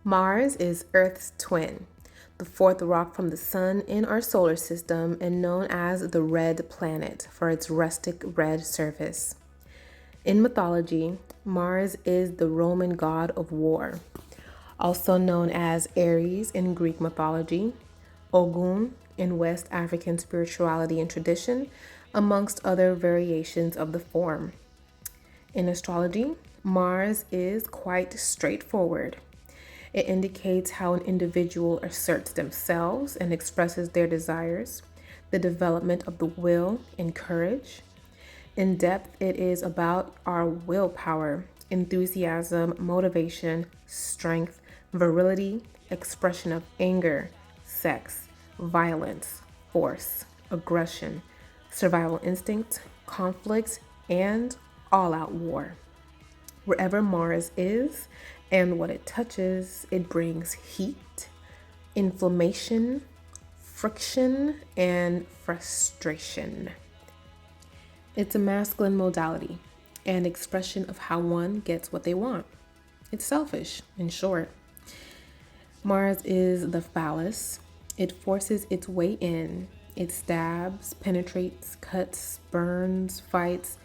Mars is Earth's twin, the fourth rock from the sun in our solar system and known as the red planet for its rustic red surface. In mythology, Mars is the Roman god of war, also known as Aries in Greek mythology, Ogun in West African spirituality and tradition, amongst other variations of the form. In astrology, Mars is quite straightforward. It indicates how an individual asserts themselves and expresses their desires, the development of the will and courage. In depth, it is about our willpower, enthusiasm, motivation, strength, virility, expression of anger, sex, violence, force, aggression, survival instinct, conflict, and all-out war. Wherever Mars is and what it touches, it brings heat, inflammation, friction, and frustration. It's a masculine modality, an expression of how one gets what they want. It's selfish, in short. Mars is the phallus. It forces its way in. It stabs, penetrates, cuts, burns, fights,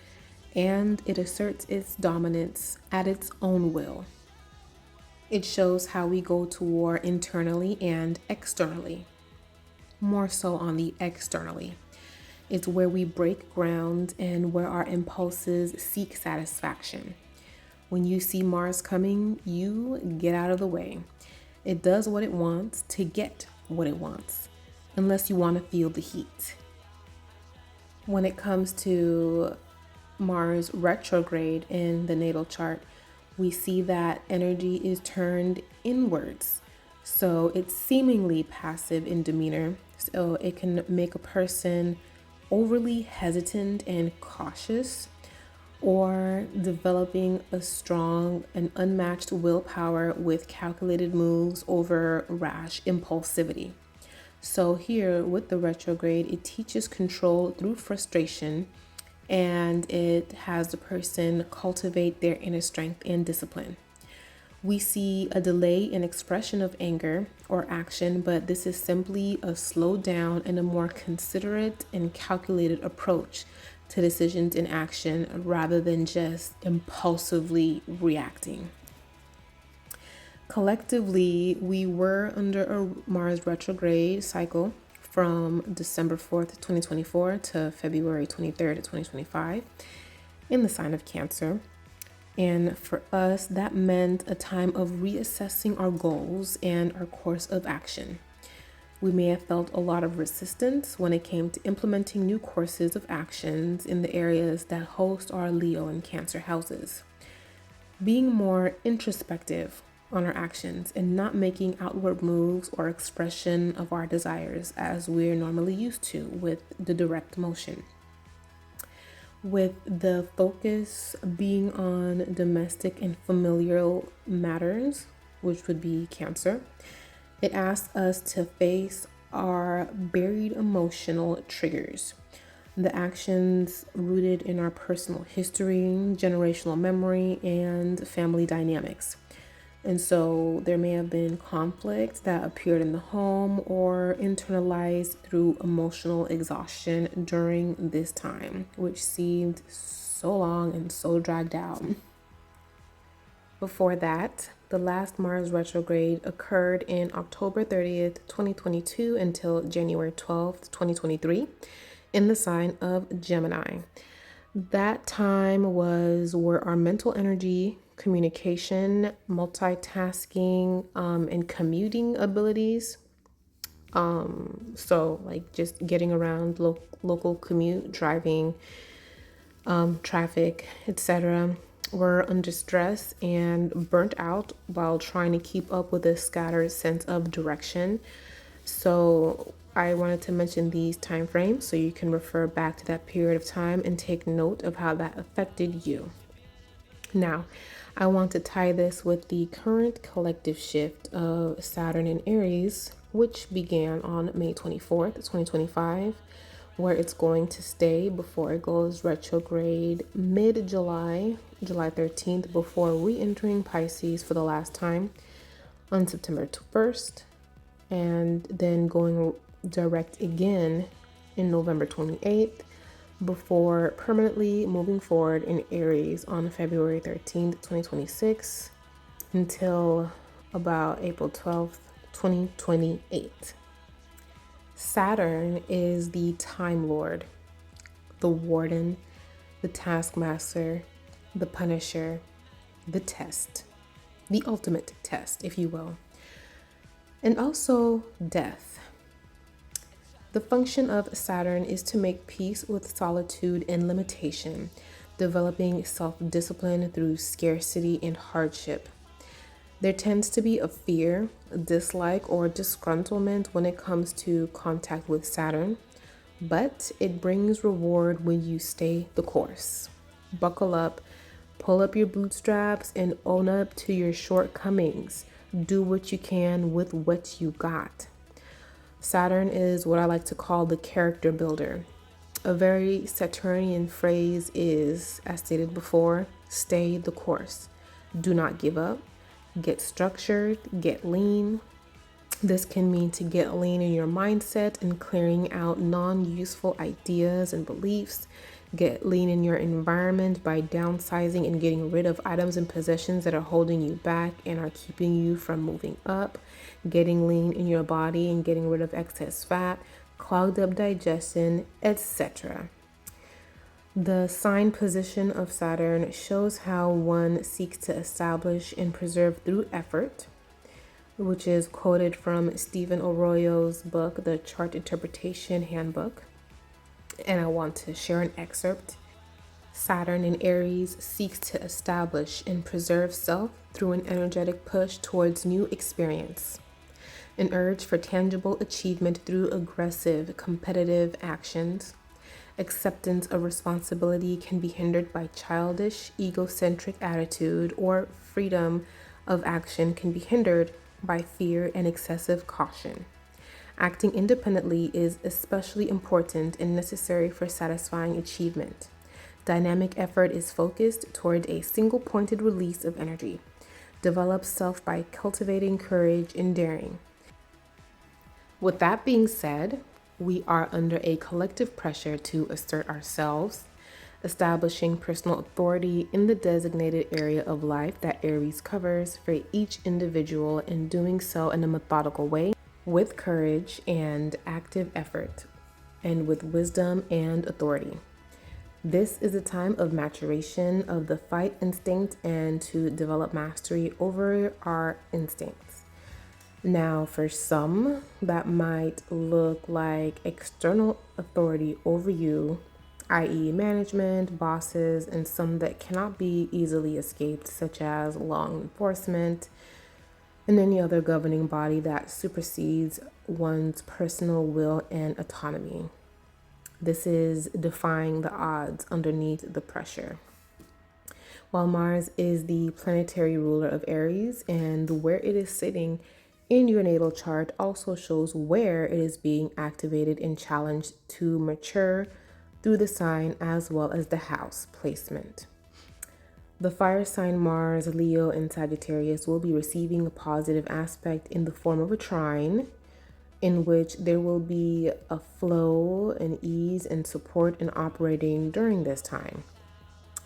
and it asserts its dominance at its own will. It shows how we go to war internally and externally, more so on the externally. It's where we break ground and where our impulses seek satisfaction. When you see Mars coming, you get out of the way. It does what it wants to get what it wants, unless you want to feel the heat. When it comes to Mars retrograde in the natal chart, we see that energy is turned inwards. So it's seemingly passive in demeanor. So it can make a person overly hesitant and cautious, or developing a strong and unmatched willpower with calculated moves over rash impulsivity. So here with the retrograde, it teaches control through frustration, and it has the person cultivate their inner strength and discipline. We see a delay in expression of anger or action, but this is simply a slowed down and a more considerate and calculated approach to decisions in action rather than just impulsively reacting. Collectively, we were under a Mars retrograde cycle from December 4th, 2024 to February 23rd, 2025 in the sign of Cancer. And for us, that meant a time of reassessing our goals and our course of action. We may have felt a lot of resistance when it came to implementing new courses of actions in the areas that host our Leo and Cancer houses. Being more introspective on our actions and not making outward moves or expression of our desires as we're normally used to with the direct motion. With the focus being on domestic and familial matters, which would be Cancer, it asks us to face our buried emotional triggers, the actions rooted in our personal history, generational memory, and family dynamics. And so there may have been conflict that appeared in the home or internalized through emotional exhaustion during this time, which seemed so long and so dragged out. Before that, the last Mars retrograde occurred in October 30th, 2022 until January 12th, 2023 in the sign of Gemini. That time was where our mental energy, communication, multitasking, and commuting abilities. So like just getting around local commute, driving, traffic, etc. were under stress and burnt out while trying to keep up with a scattered sense of direction. So I wanted to mention these time frames so you can refer back to that period of time and take note of how that affected you. Now, I want to tie this with the current collective shift of Saturn in Aries, which began on May 24th, 2025, where it's going to stay before it goes retrograde mid-July, July 13th, before re-entering Pisces for the last time on September 1st, and then going direct again in November 28th, before permanently moving forward in Aries on February 13th, 2026, until about April 12th, 2028. Saturn is the Time Lord, the Warden, the Taskmaster, the Punisher, the Test, the ultimate test, if you will, and also death. The function of Saturn is to make peace with solitude and limitation, developing self-discipline through scarcity and hardship. There tends to be a fear, dislike, or disgruntlement when it comes to contact with Saturn, but it brings reward when you stay the course. Buckle up, pull up your bootstraps, and own up to your shortcomings. Do what you can with what you got. Saturn is what I like to call the character builder. A very Saturnian phrase is, as stated before, stay the course. Do not give up. Get structured, get lean. This can mean to get lean in your mindset and clearing out non-useful ideas and beliefs. Get lean in your environment by downsizing and getting rid of items and possessions that are holding you back and are keeping you from moving up. Getting lean in your body and getting rid of excess fat, clogged up digestion, etc. The sign position of Saturn shows how one seeks to establish and preserve through effort, which is quoted from Stephen Arroyo's book, The Chart Interpretation Handbook. And I want to share an excerpt. Saturn in Aries seeks to establish and preserve self through an energetic push towards new experience. An urge for tangible achievement through aggressive, competitive actions. Acceptance of responsibility can be hindered by childish, egocentric attitude, or freedom of action can be hindered by fear and excessive caution. Acting independently is especially important and necessary for satisfying achievement. Dynamic effort is focused toward a single-pointed release of energy. Develop self by cultivating courage and daring. With that being said, we are under a collective pressure to assert ourselves, establishing personal authority in the designated area of life that Aries covers for each individual, and doing so in a methodical way, with courage and active effort, and with wisdom and authority. This is a time of maturation of the fight instinct and to develop mastery over our instincts. Now, for some, that might look like external authority over you, i.e. management, bosses, and some that cannot be easily escaped, such as law enforcement and any other governing body that supersedes one's personal will and autonomy. This is defying the odds underneath the pressure. While Mars is the planetary ruler of Aries, and where it is sitting in your natal chart also shows where it is being activated and challenged to mature through the sign as well as the house placement. The fire sign Mars, Leo, and Sagittarius will be receiving a positive aspect in the form of a trine, in which there will be a flow and ease and support in operating during this time.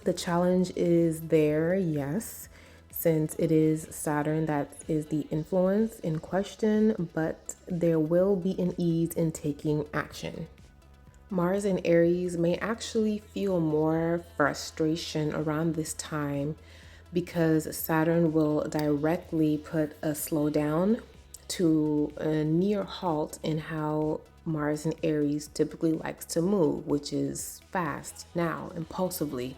The challenge is there, yes, since it is Saturn that is the influence in question, but there will be an ease in taking action. Mars in Aries may actually feel more frustration around this time because Saturn will directly put a slowdown to a near halt in how Mars in Aries typically likes to move, which is fast, now, impulsively.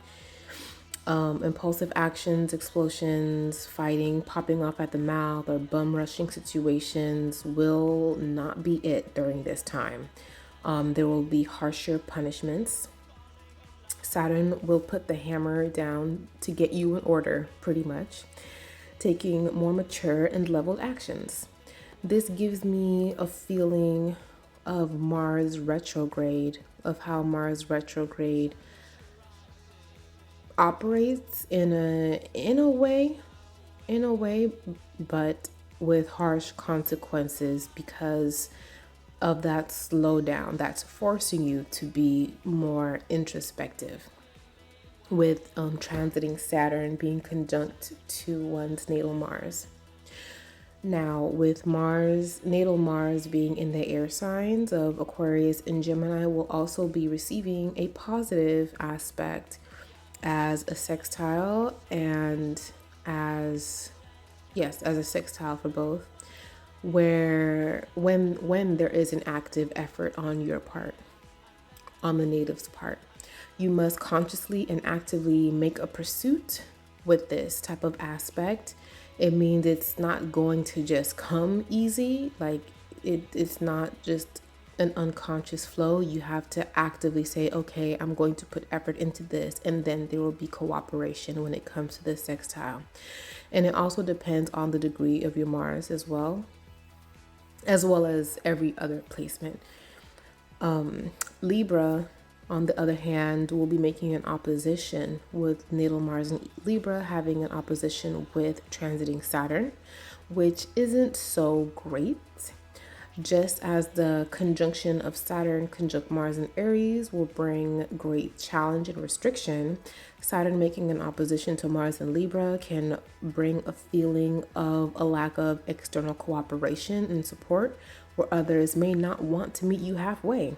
Impulsive actions, explosions, fighting, popping off at the mouth, or bum rushing situations will not be it during this time. There will be harsher punishments. Saturn will put the hammer down to get you in order, pretty much, taking more mature and leveled actions. This gives me a feeling of Mars retrograde, of how Mars retrograde operates in a way, but with harsh consequences because of that slowdown that's forcing you to be more introspective. With transiting Saturn being conjunct to one's natal Mars. Now, with Mars, natal Mars being in the air signs of Aquarius and Gemini, will also be receiving a positive aspect as a sextile and as a sextile for both, where when there is an active effort on your part, on the native's part, you must consciously and actively make a pursuit with this type of aspect. It means it's not going to just come easy. Like it's not just an unconscious flow. You have to actively say, okay, I'm going to put effort into this, and then there will be cooperation when it comes to this sextile. And it also depends on the degree of your Mars as well as every other placement. Libra, on the other hand, will be making an opposition with natal Mars and Libra having an opposition with transiting Saturn, which isn't so great. Just as the conjunction of Saturn conjunct Mars and Aries will bring great challenge and restriction, Saturn making an opposition to Mars and Libra can bring a feeling of a lack of external cooperation and support, where others may not want to meet you halfway.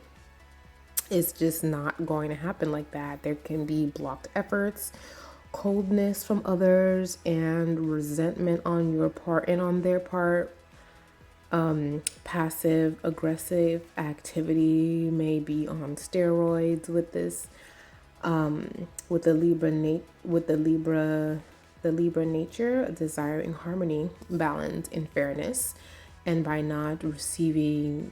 It's just not going to happen like that. There can be blocked efforts, coldness from others, and resentment on your part and on their part. Passive aggressive activity may be on steroids with this. With the Libra nature, desiring harmony, balance, and fairness, and by not receiving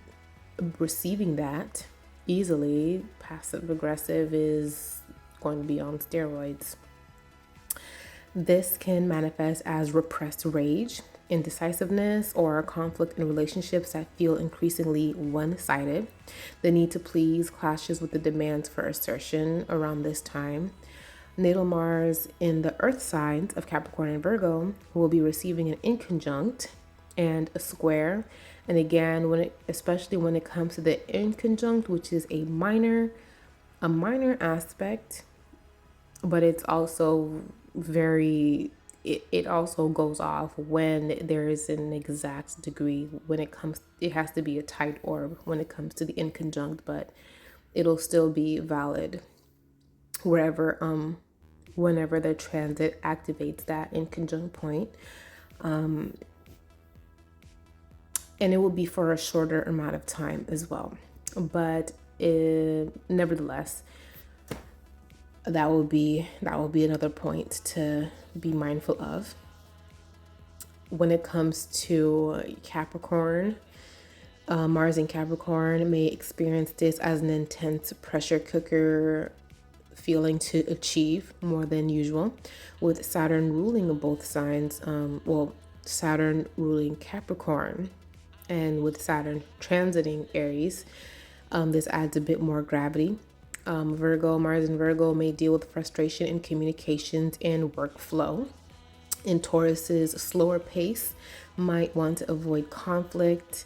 that easily, passive aggressive is going to be on steroids. This can manifest as repressed rage, indecisiveness, or conflict in relationships that feel increasingly one-sided. The need to please clashes with the demands for assertion around this time. Natal Mars in the earth signs of Capricorn and Virgo will be receiving an inconjunct and a square. And again, especially when it comes to the inconjunct, which is a minor aspect, but it's also it also goes off when there is an exact degree. It has to be a tight orb when it comes to the inconjunct, but it'll still be valid whenever the transit activates that inconjunct point. And it will be for a shorter amount of time as well. But nevertheless, that will be another point to be mindful of. When it comes to Capricorn, Mars in Capricorn may experience this as an intense pressure cooker feeling to achieve more than usual, with Saturn ruling both signs. Saturn ruling Capricorn, and with Saturn transiting Aries, this adds a bit more gravity. Mars in Virgo may deal with frustration in communications and workflow. In Taurus's slower pace, might want to avoid conflict,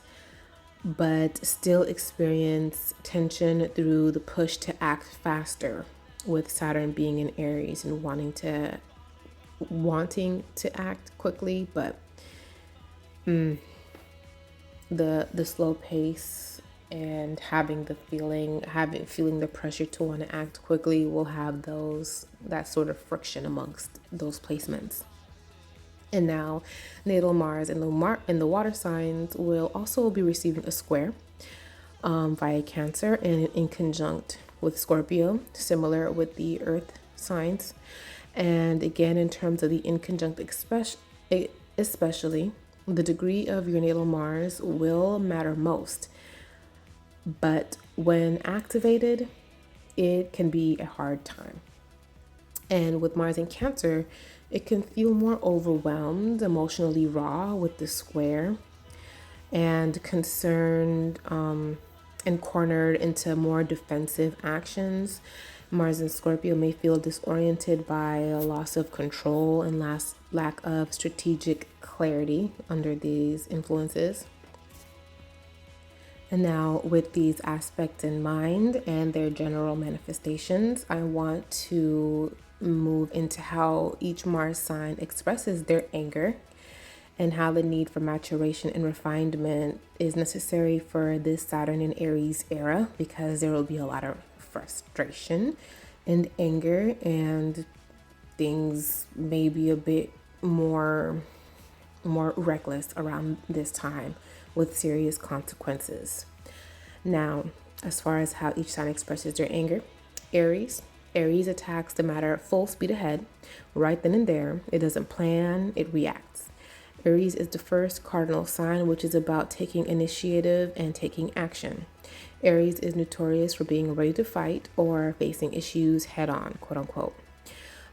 but still experience tension through the push to act faster, with Saturn being in Aries and wanting to act quickly, but the slow pace and feeling the pressure to want to act quickly will have that sort of friction amongst those placements. And now natal Mars in the water signs will also be receiving a square via Cancer and in conjunct with Scorpio, similar with the earth signs. And again, in terms of the inconjunct, especially, the degree of your natal Mars will matter most. But when activated, it can be a hard time. And with Mars in Cancer, it can feel more overwhelmed, emotionally raw with the square, and concerned and cornered into more defensive actions. Mars in Scorpio may feel disoriented by a loss of control and lack of strategic clarity under these influences. And now, with these aspects in mind and their general manifestations, I want to move into how each Mars sign expresses their anger and how the need for maturation and refinement is necessary for this Saturn and Aries era, because there will be a lot of frustration and anger, and things may be a bit more reckless around this time with serious consequences. Now, as far as how each sign expresses their anger, Aries attacks the matter full speed ahead, right then and there. It doesn't plan, it reacts. Aries is the first cardinal sign, which is about taking initiative and taking action. Aries is notorious for being ready to fight or facing issues head on, quote unquote.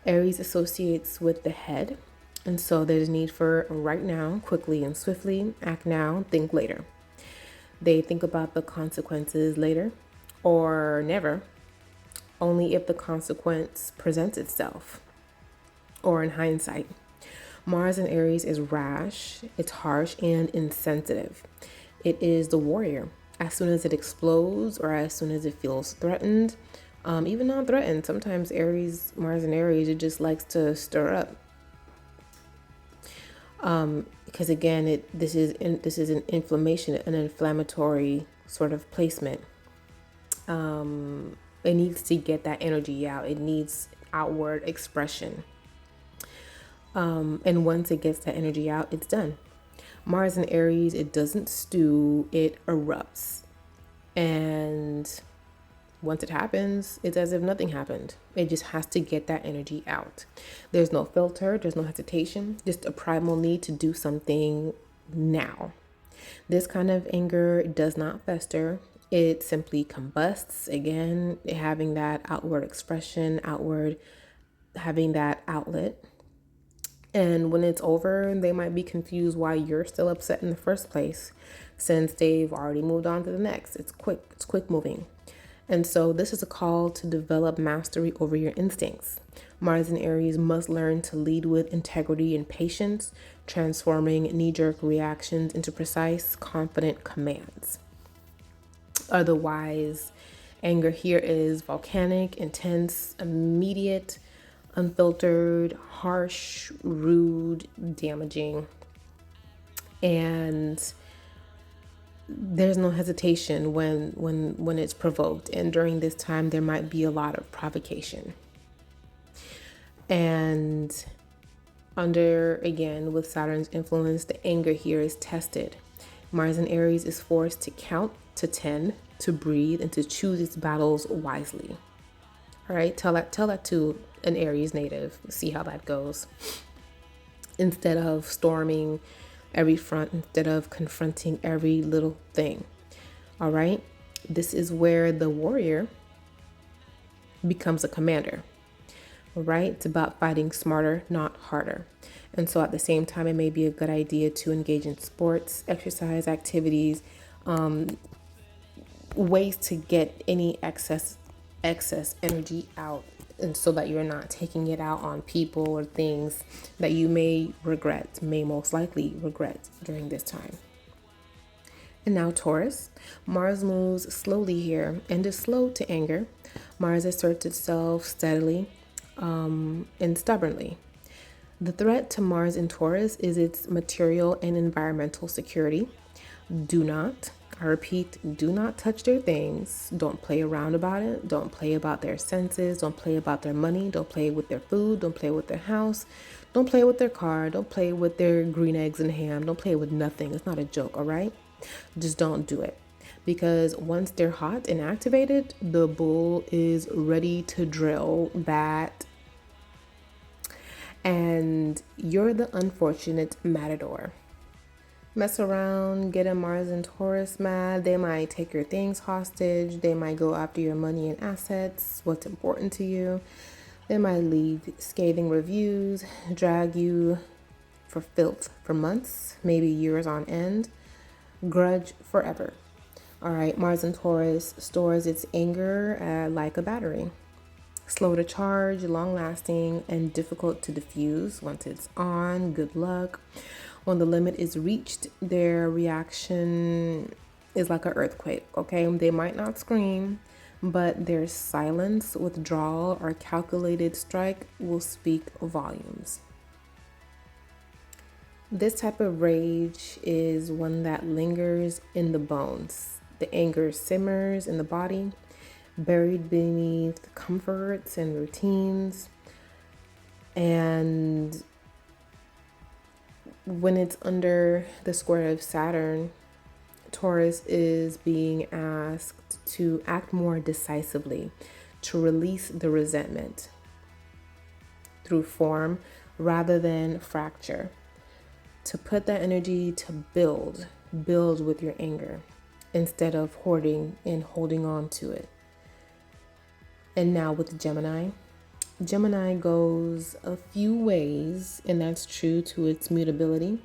Aries associates with the head, and so there's a need for right now, quickly and swiftly, act now, think later. They think about the consequences later or never, only if the consequence presents itself or in hindsight. Mars in Aries is rash, it's harsh, and insensitive. It is the warrior. As soon as it explodes or as soon as it feels threatened, even non-threatened, sometimes Mars in Aries, it just likes to stir up. Because again, this is an inflammatory sort of placement. It needs to get that energy out. It needs outward expression. And once it gets that energy out, it's done. Mars in Aries, it doesn't stew, it erupts. And once it happens, it's as if nothing happened. It just has to get that energy out. There's no filter, there's no hesitation, just a primal need to do something now. This kind of anger does not fester. It simply combusts, again, having that outward expression, having that outlet. And when it's over, they might be confused why you're still upset in the first place, since they've already moved on to the next. It's quick moving. And so this is a call to develop mastery over your instincts. Mars and Aries must learn to lead with integrity and patience, transforming knee-jerk reactions into precise, confident commands. Otherwise, anger here is volcanic, intense, immediate, unfiltered, harsh, rude, damaging, and there's no hesitation when it's provoked. And during this time, there might be a lot of provocation. And again, with Saturn's influence, the anger here is tested. Mars in Aries is forced to count to 10, to breathe, and to choose its battles wisely. All right, tell that to an Aries native. See how that goes. Instead of storming every front, instead of confronting every little thing. All right, this is where the warrior becomes a commander. All right, it's about fighting smarter, not harder. And so at the same time, it may be a good idea to engage in sports, exercise activities, ways to get any excess energy out, and so that you're not taking it out on people or things that you may most likely regret during this time. And now Taurus. Mars moves slowly here and is slow to anger. Mars asserts itself steadily and stubbornly. The threat to Mars in Taurus is its material and environmental security. I repeat, do not touch their things. Don't play around about it. Don't play about their senses. Don't play about their money. Don't play with their food. Don't play with their house. Don't play with their car. Don't play with their green eggs and ham. Don't play with nothing. It's not a joke, all right? Just don't do it. Because once they're hot and activated, the bull is ready to drill that And you're the unfortunate matador. Mess around, get a Mars and Taurus mad. They might take your things hostage. They might go after your money and assets, what's important to you. They might leave scathing reviews, drag you for filth for months, maybe years on end. Grudge forever. All right, Mars and Taurus stores its anger like a battery. Slow to charge, long lasting, and difficult to diffuse. Once it's on, good luck. When the limit is reached, their reaction is like an earthquake, okay? They might not scream, but their silence, withdrawal, or calculated strike will speak volumes. This type of rage is one that lingers in the bones. The anger simmers in the body, buried beneath comforts and routines. And when it's under the square of Saturn, Taurus is being asked to act more decisively, to release the resentment through form rather than fracture, to put that energy to build with your anger instead of hoarding and holding on to it. And now with Gemini, Gemini goes a few ways, and that's true to its mutability.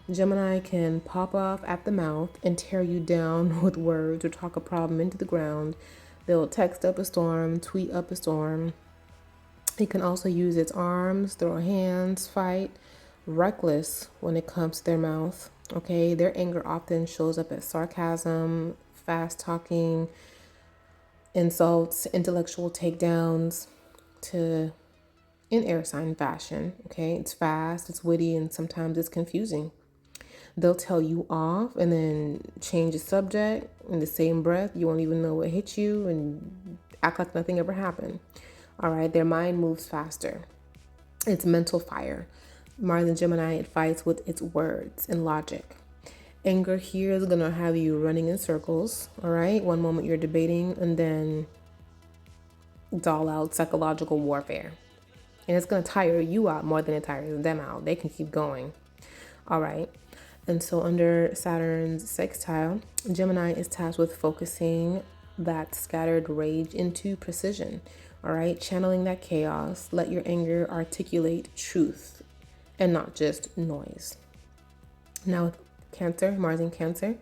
Gemini can pop off at the mouth and tear you down with words or talk a problem into the ground. They'll text up a storm, tweet up a storm. It can also use its arms, throw hands, fight. Reckless when it comes to their mouth. Okay, their anger often shows up as sarcasm, fast talking, insults, intellectual takedowns in air sign fashion. Okay, it's fast, it's witty, and sometimes it's confusing. They'll tell you off and then change the subject in the same breath. You won't even know what hit you and act like nothing ever happened. All right, their mind moves faster. It's mental fire. Mars and Gemini, it fights with its words and logic. Anger here is going to have you running in circles, all right? One moment you're debating, and then it's all out psychological warfare. And it's going to tire you out more than it tires them out. They can keep going, all right? And so under Saturn's sextile, Gemini is tasked with focusing that scattered rage into precision, all right? Channeling that chaos. Let your anger articulate truth and not just noise. Now with Cancer, Mars in Cancer,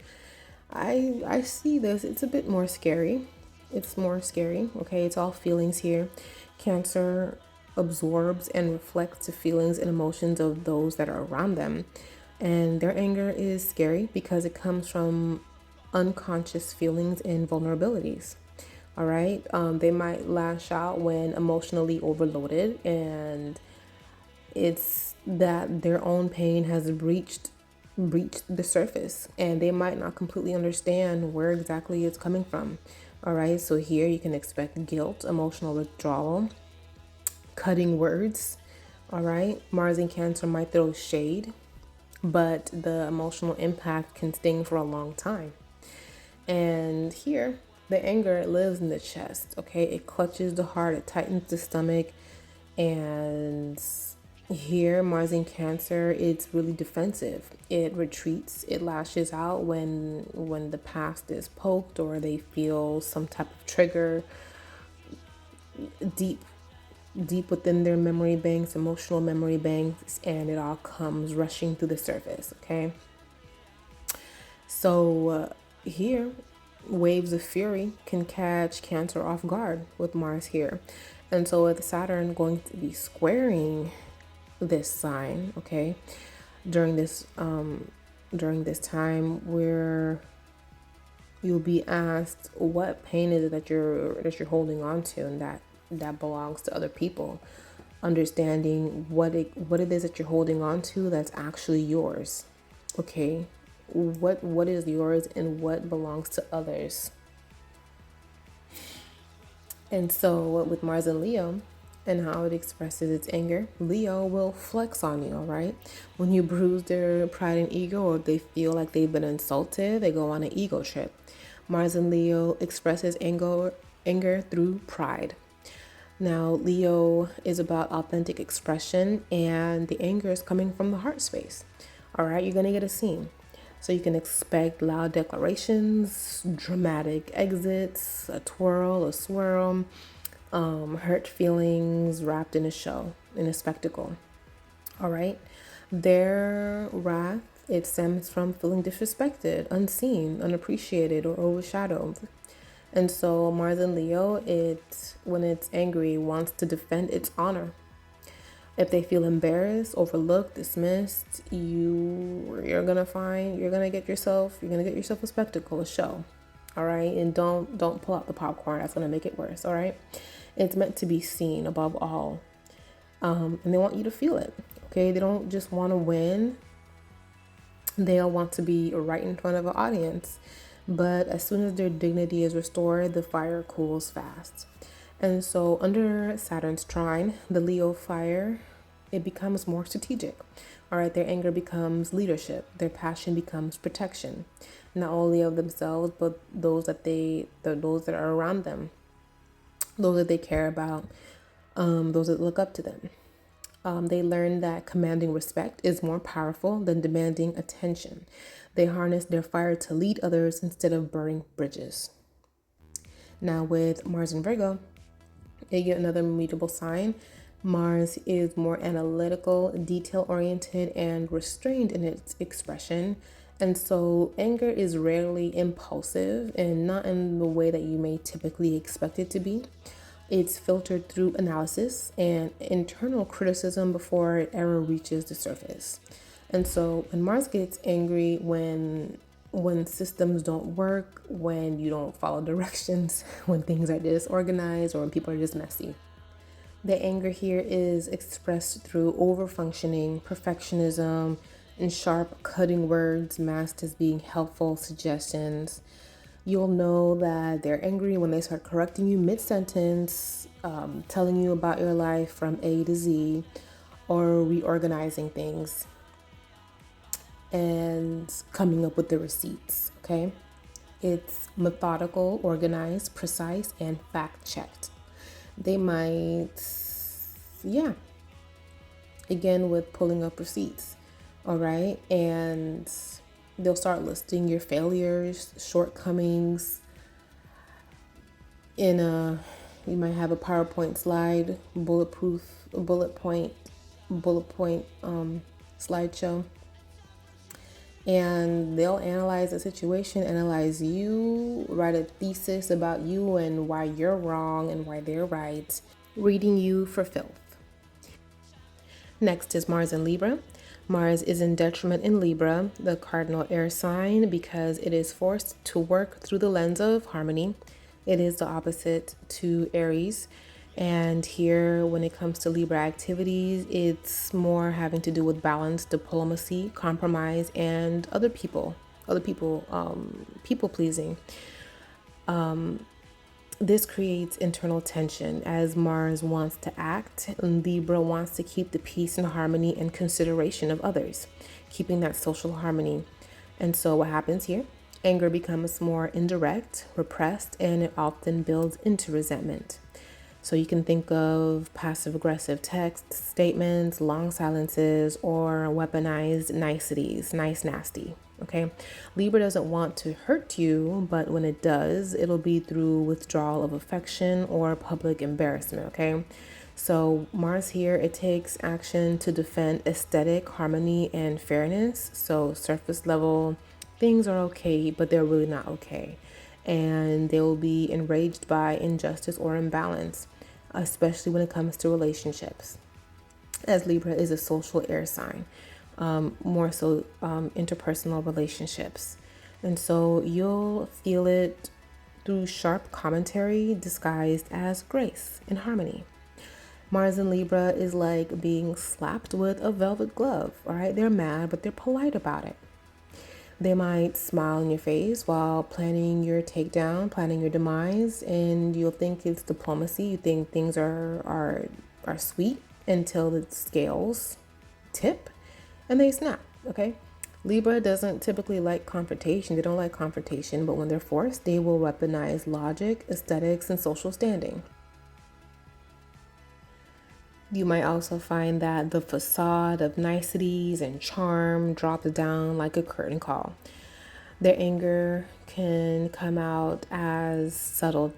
I see this. It's a bit more scary. It's more scary. Okay, it's all feelings here. Cancer absorbs and reflects the feelings and emotions of those that are around them. And their anger is scary because it comes from unconscious feelings and vulnerabilities. All right. They might lash out when emotionally overloaded, and it's that their own pain has breached the surface, and they might not completely understand where exactly it's coming from. All right, so here you can expect guilt, emotional withdrawal, cutting words. All right, Mars in Cancer might throw shade, but the emotional impact can sting for a long time. And here, the anger lives in the chest. Okay, it clutches the heart, it tightens the stomach, and here, Mars in Cancer, it's really defensive. It retreats, it lashes out when the past is poked or they feel some type of trigger deep within their memory banks, emotional memory banks, and it all comes rushing through the surface, okay? So here, waves of fury can catch Cancer off guard with Mars here. And so with Saturn going to be squaring this sign, okay, during this time where you'll be asked what pain is it that you're holding on to, and that belongs to other people. Understanding what it is that you're holding on to that's actually yours. Okay, what is yours and what belongs to others. And so with Mars and Leo and how it expresses its anger, Leo will flex on you, all right? When you bruise their pride and ego, or they feel like they've been insulted, they go on an ego trip. Mars and Leo expresses anger through pride. Now, Leo is about authentic expression, and the anger is coming from the heart space. All right, you're going to get a scene. So you can expect loud declarations, dramatic exits, a twirl, a swirl, hurt feelings wrapped in a show, in a spectacle. All right. Their wrath, it stems from feeling disrespected, unseen, unappreciated, or overshadowed. And so Mars and Leo, when it's angry, wants to defend its honor. If they feel embarrassed, overlooked, dismissed, you're gonna get yourself a spectacle, a show. All right, and don't pull out the popcorn. That's gonna make it worse. All right, it's meant to be seen above all, and they want you to feel it. Okay, they don't just want to win. They'll want to be right in front of an audience. But as soon as their dignity is restored, the fire cools fast. And so under Saturn's trine, the Leo fire, it becomes more strategic. All right, their anger becomes leadership. Their passion becomes protection, not only of themselves, but those that are around them, those that they care about, those that look up to them. They learn that commanding respect is more powerful than demanding attention. They harness their fire to lead others instead of burning bridges. Now, with Mars and Virgo, you get another mutable sign. Mars is more analytical, detail-oriented, and restrained in its expression. And so anger is rarely impulsive and not in the way that you may typically expect it to be. It's filtered through analysis and internal criticism before it ever reaches the surface. And so when Mars gets angry, when systems don't work, when you don't follow directions, when things are disorganized, or when people are just messy. The anger here is expressed through overfunctioning, perfectionism, and sharp, cutting words masked as being helpful suggestions. You'll know that they're angry when they start correcting you mid-sentence, telling you about your life from A to Z, or reorganizing things and coming up with the receipts, okay? It's methodical, organized, precise, and fact-checked. They might, again, with pulling up receipts, all right? And they'll start listing your failures, shortcomings. You might have a PowerPoint slide, bullet point slideshow. And they'll analyze the situation, analyze you, write a thesis about you and why you're wrong and why they're right, reading you for filth. Next is Mars in Libra. Mars is in detriment in Libra, the cardinal air sign, because it is forced to work through the lens of harmony. It is the opposite to Aries. And here, when it comes to Libra activities, it's more having to do with balance, diplomacy, compromise, and people pleasing. This creates internal tension as Mars wants to act and Libra wants to keep the peace and harmony and consideration of others, keeping that social harmony. And so what happens here? Anger becomes more indirect, repressed, and it often builds into resentment. So you can think of passive-aggressive text, statements, long silences, or weaponized niceties, nice nasty, okay? Libra doesn't want to hurt you, but when it does, it'll be through withdrawal of affection or public embarrassment, okay? So Mars here, it takes action to defend aesthetic, harmony, and fairness. So surface level things are okay, but they're really not okay. And they will be enraged by injustice or imbalance, especially when it comes to relationships, as Libra is a social air sign, more so interpersonal relationships. And so you'll feel it through sharp commentary disguised as grace and harmony. Mars in Libra is like being slapped with a velvet glove, all right? They're mad, but they're polite about it. They might smile in your face while planning your takedown, planning your demise, and you'll think it's diplomacy. You think things are sweet until the scales tip and they snap, okay? Libra doesn't typically like confrontation. They don't like confrontation, but when they're forced, they will weaponize logic, aesthetics, and social standing. You might also find that the facade of niceties and charm drops down like a curtain call. Their anger can come out as subtle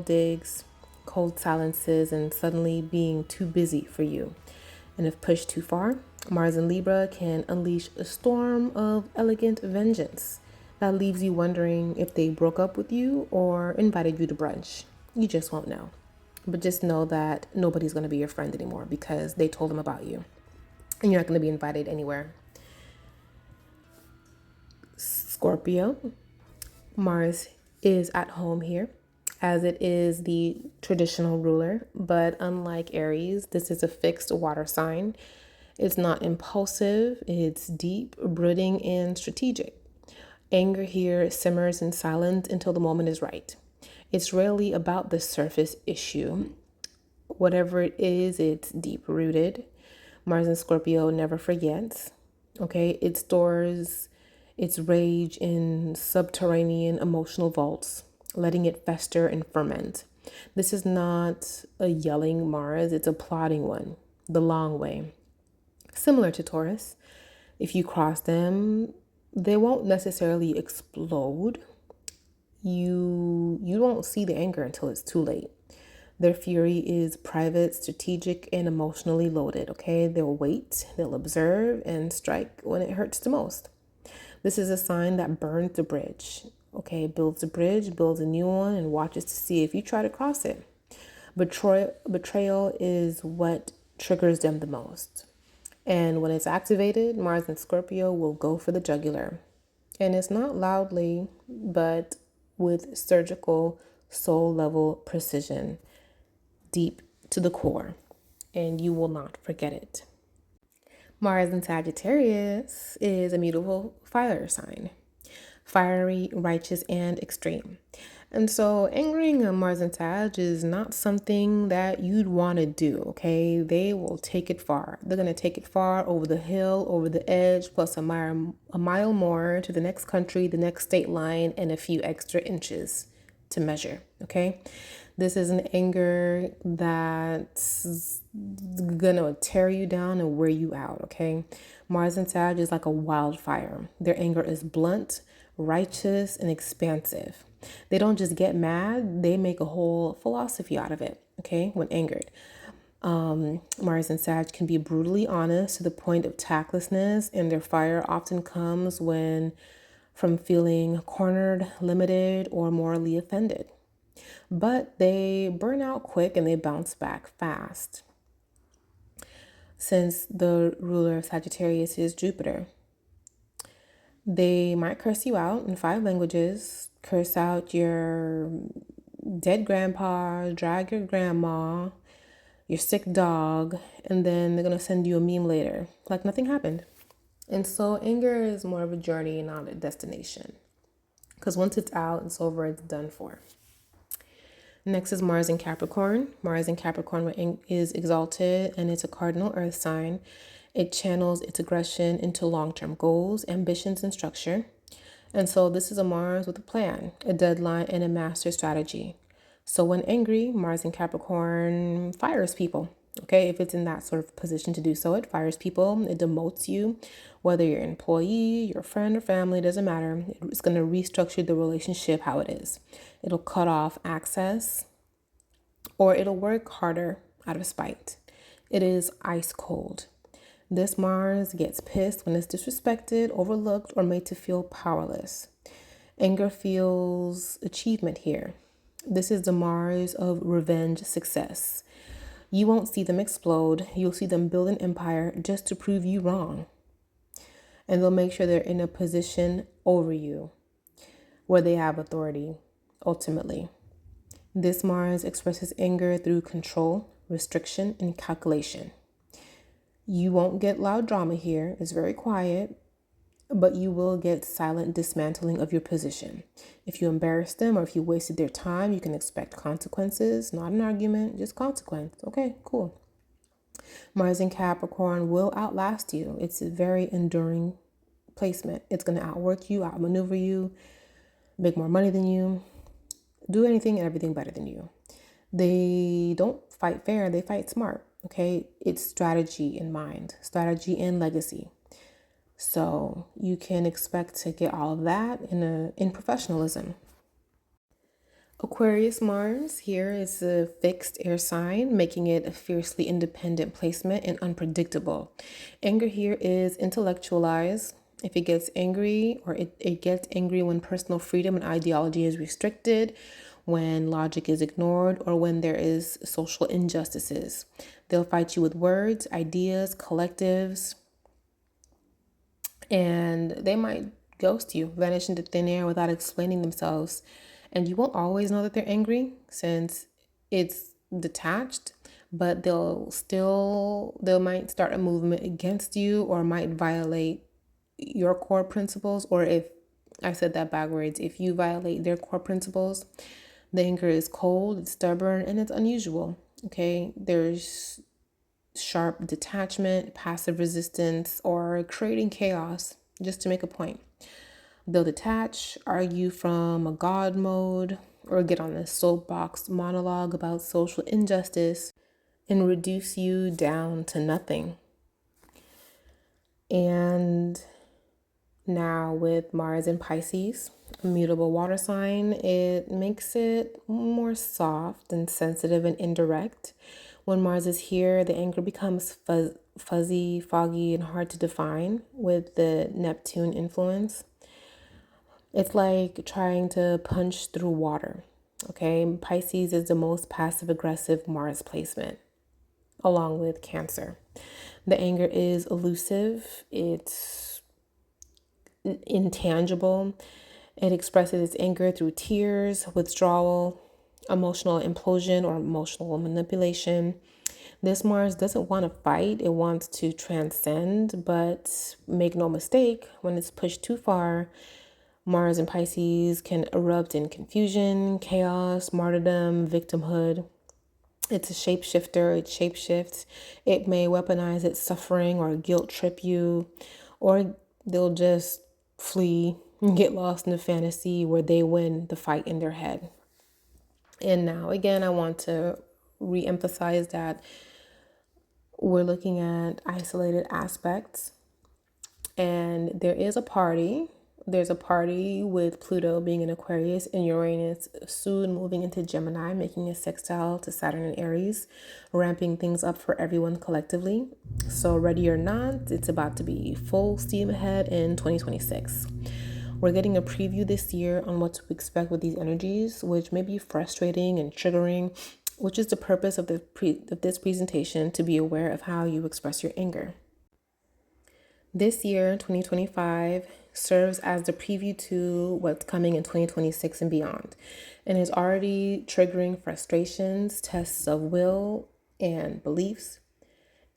digs, cold silences, and suddenly being too busy for you. And if pushed too far, Mars in Libra can unleash a storm of elegant vengeance that leaves you wondering if they broke up with you or invited you to brunch. You just won't know. But just know that nobody's going to be your friend anymore because they told them about you. And you're not going to be invited anywhere. Scorpio, Mars is at home here as it is the traditional ruler. But unlike Aries, this is a fixed water sign. It's not impulsive, it's deep, brooding, and strategic. Anger here simmers in silence until the moment is right. It's rarely about the surface issue. Whatever it is, it's deep rooted. Mars in Scorpio never forgets. Okay, it stores its rage in subterranean emotional vaults, letting it fester and ferment. This is not a yelling Mars, it's a plodding one, the long way. Similar to Taurus, if you cross them, they won't necessarily explode. You won't see the anger until it's too late. Their fury is private, strategic, and emotionally loaded, okay? They'll wait, they'll observe, and strike when it hurts the most. This is a sign that burns the bridge, okay? Builds a bridge, builds a new one, and watches to see if you try to cross it. Betrayal is what triggers them the most. And when it's activated, Mars and Scorpio will go for the jugular. And it's not loudly, but with surgical, soul level precision, deep to the core. And you will not forget it. Mars in Sagittarius is a mutable fire sign, fiery, righteous, and extreme. And so angering a Mars and Sag is not something that you'd want to do, okay? They will take it far. They're going to take it far over the hill, over the edge, plus a mile more to the next country, the next state line, and a few extra inches to measure, okay? This is an anger that's gonna tear you down and wear you out, okay? Mars and Sag is like a wildfire. Their anger is blunt, righteous, and expansive. They don't just get mad, they make a whole philosophy out of it, okay, when angered. Mars and Sag can be brutally honest to the point of tactlessness, and their fire often comes from feeling cornered, limited, or morally offended. But they burn out quick and they bounce back fast. Since the ruler of Sagittarius is Jupiter, they might curse you out in 5 languages, curse out your dead grandpa, drag your grandma, your sick dog, and then they're going to send you a meme later, like nothing happened. And so anger is more of a journey, not a destination. Because once it's out, it's over, it's done for. Next is Mars in Capricorn. Mars in Capricorn is exalted and it's a cardinal earth sign. It channels its aggression into long-term goals, ambitions, and structure. And so this is a Mars with a plan, a deadline, and a master strategy. So when angry, Mars in Capricorn fires people. Okay, if it's in that sort of position to do so, it fires people, it demotes you, whether you're an employee, your friend or family, doesn't matter. It's going to restructure the relationship how it is. It'll cut off access or it'll work harder out of spite. It is ice cold. This Mars gets pissed when it's disrespected, overlooked, or made to feel powerless. Anger feels achievement here. This is the Mars of revenge success. You won't see them explode. You'll see them build an empire just to prove you wrong. And they'll make sure they're in a position over you where they have authority, ultimately. This Mars expresses anger through control, restriction, and calculation. You won't get loud drama here. It's very quiet, but you will get silent dismantling of your position. If you embarrass them or if you wasted their time, you can expect consequences, not an argument, just consequence. Okay, cool. Mars in Capricorn will outlast you. It's a very enduring placement. It's going to outwork you, outmaneuver you, make more money than you, do anything and everything better than you. They don't fight fair, they fight smart. Okay, it's strategy in mind, strategy and legacy. So you can expect to get all of that in professionalism. Aquarius Mars here is a fixed air sign, making it a fiercely independent placement and unpredictable. Anger here is intellectualized. If it gets angry, or it gets angry when personal freedom and ideology is restricted, when logic is ignored, or when there is social injustices. They'll fight you with words, ideas, collectives, and they might ghost you, vanish into thin air without explaining themselves. And you won't always know that they're angry since it's detached, but they might start a movement against you or might violate your core principles. Or if I said that backwards, if you violate their core principles, the anger is cold, it's stubborn, and it's unusual. Okay, there's sharp detachment, passive resistance, or creating chaos just to make a point. They'll detach, argue from a God mode, or get on a soapbox monologue about social injustice and reduce you down to nothing. And now with Mars in Pisces, a mutable water sign, it makes it more soft and sensitive and indirect. When Mars is here, the anger becomes fuzzy, foggy, and hard to define with the Neptune influence. It's like trying to punch through water. Okay, Pisces is the most passive aggressive Mars placement, along with Cancer. The anger is elusive, it's intangible. It expresses its anger through tears, withdrawal, emotional implosion, or emotional manipulation. This Mars doesn't want to fight, it wants to transcend, but make no mistake, when it's pushed too far, Mars in Pisces can erupt in confusion, chaos, martyrdom, victimhood. It's a shapeshifter, it shapeshifts. It may weaponize its suffering or guilt trip you, or they'll just flee and get lost in a fantasy where they win the fight in their head. And now, again, I want to re-emphasize that we're looking at isolated aspects, and there's a party with Pluto being in Aquarius and Uranus soon moving into Gemini, making a sextile to Saturn and Aries, ramping things up for everyone collectively. So ready or not, it's about to be full steam ahead in 2026. We're getting a preview this year on what to expect with these energies, which may be frustrating and triggering, which is the purpose of this presentation, to be aware of how you express your anger. This year, 2025, serves as the preview to what's coming in 2026 and beyond, and is already triggering frustrations, tests of will and beliefs,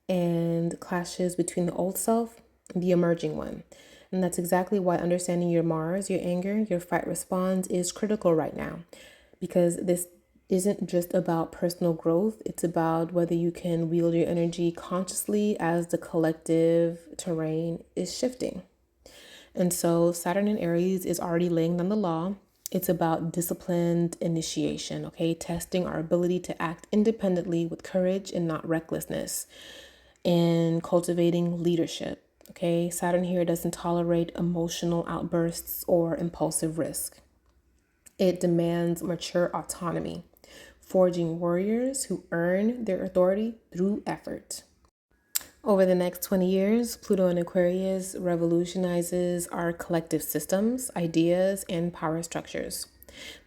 and clashes between the old self and the emerging one. And that's exactly why understanding your Mars, your anger, your fight response is critical right now, because this isn't just about personal growth. It's about whether you can wield your energy consciously as the collective terrain is shifting. And so Saturn in Aries is already laying down the law. It's about disciplined initiation, okay? Testing our ability to act independently with courage and not recklessness, and cultivating leadership, okay? Saturn here doesn't tolerate emotional outbursts or impulsive risk. It demands mature autonomy, forging warriors who earn their authority through effort. Over the next 20 years, Pluto in Aquarius revolutionizes our collective systems, ideas, and power structures.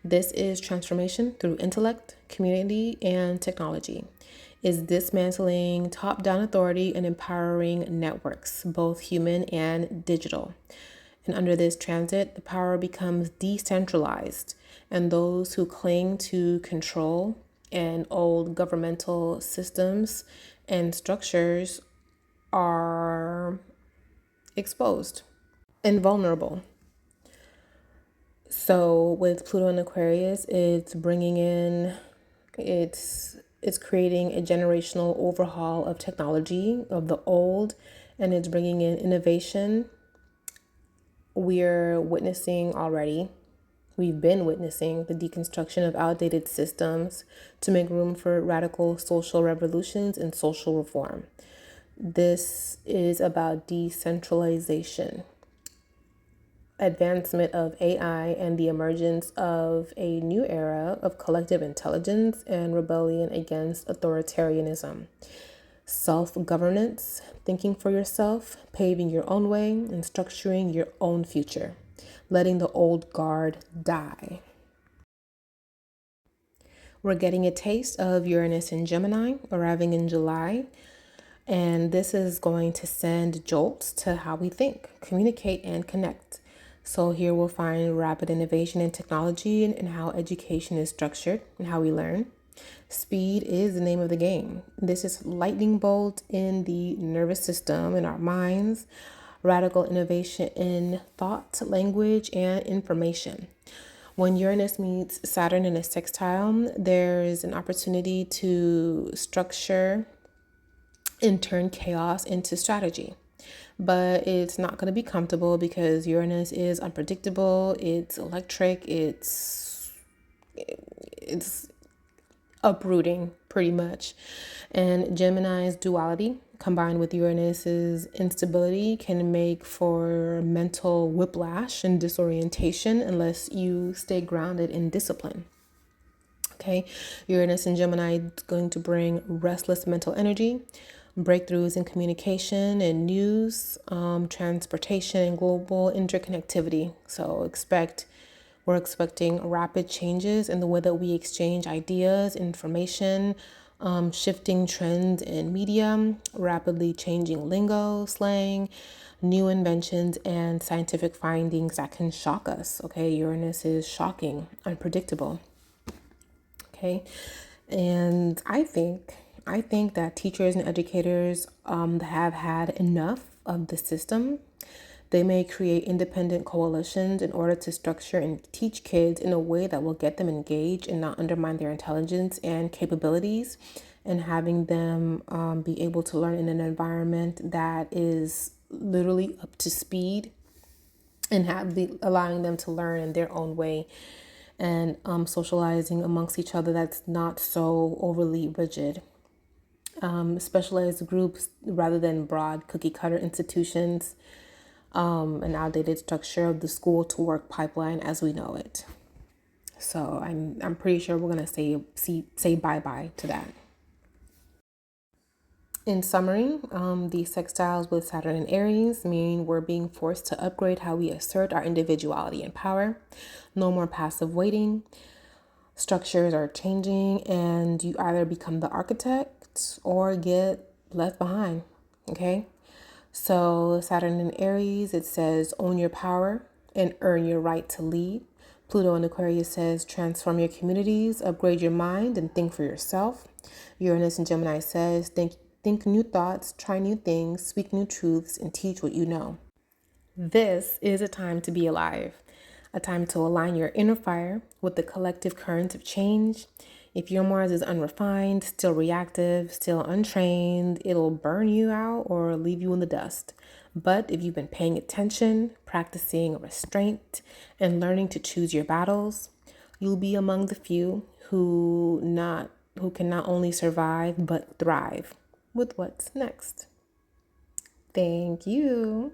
This is transformation through intellect, community, and technology. Is dismantling top-down authority and empowering networks, both human and digital. And under this transit, the power becomes decentralized, and those who cling to control and old governmental systems and structures are exposed and vulnerable. So with Pluto in Aquarius, it's creating a generational overhaul of technology, of the old, and it's bringing in innovation. We're witnessing already We've been witnessing the deconstruction of outdated systems to make room for radical social revolutions and social reform. This is about decentralization, advancement of AI, and the emergence of a new era of collective intelligence and rebellion against authoritarianism. Self-governance, thinking for yourself, paving your own way, and structuring your own future. Letting the old guard die. We're getting a taste of Uranus in Gemini arriving in July. And this is going to send jolts to how we think, communicate, and connect. So here we'll find rapid innovation in technology and how education is structured and how we learn. Speed is the name of the game. This is lightning bolt in the nervous system, in our minds, radical innovation in thought, language, and information. When Uranus meets Saturn in a sextile, there's an opportunity to structure and turn chaos into strategy. But it's not going to be comfortable because Uranus is unpredictable, it's electric, it's uprooting pretty much. And Gemini's duality combined with Uranus's instability can make for mental whiplash and disorientation unless you stay grounded in discipline. Okay, Uranus and Gemini is going to bring restless mental energy, breakthroughs in communication and news, transportation, and global interconnectivity. So we're expecting rapid changes in the way that we exchange ideas, information, shifting trends in media, rapidly changing lingo, slang, new inventions, and scientific findings that can shock us. Okay, Uranus is shocking, unpredictable. Okay, and I think that teachers and educators have had enough of the system. They may create independent coalitions in order to structure and teach kids in a way that will get them engaged and not undermine their intelligence and capabilities, and having them be able to learn in an environment that is literally up to speed, and allowing them to learn in their own way, and socializing amongst each other that's not so overly rigid. Specialized groups rather than broad cookie cutter institutions, an outdated structure of the school to work pipeline as we know it. So I'm pretty sure we're gonna say bye-bye to that. In summary, the sextiles with Saturn and Aries mean we're being forced to upgrade how we assert our individuality and power. No more passive waiting. Structures are changing, and you either become the architect or get left behind. Okay? So Saturn in Aries, it says own your power and earn your right to lead. Pluto in Aquarius says transform your communities, upgrade your mind, and think for yourself. Uranus in Gemini says think new thoughts, try new things, speak new truths, and teach what you know. This is a time to be alive, a time to align your inner fire with the collective current of change. If your Mars is unrefined, still reactive, still untrained, it'll burn you out or leave you in the dust. But if you've been paying attention, practicing restraint, and learning to choose your battles, you'll be among the few who can not only survive but thrive with what's next. Thank you.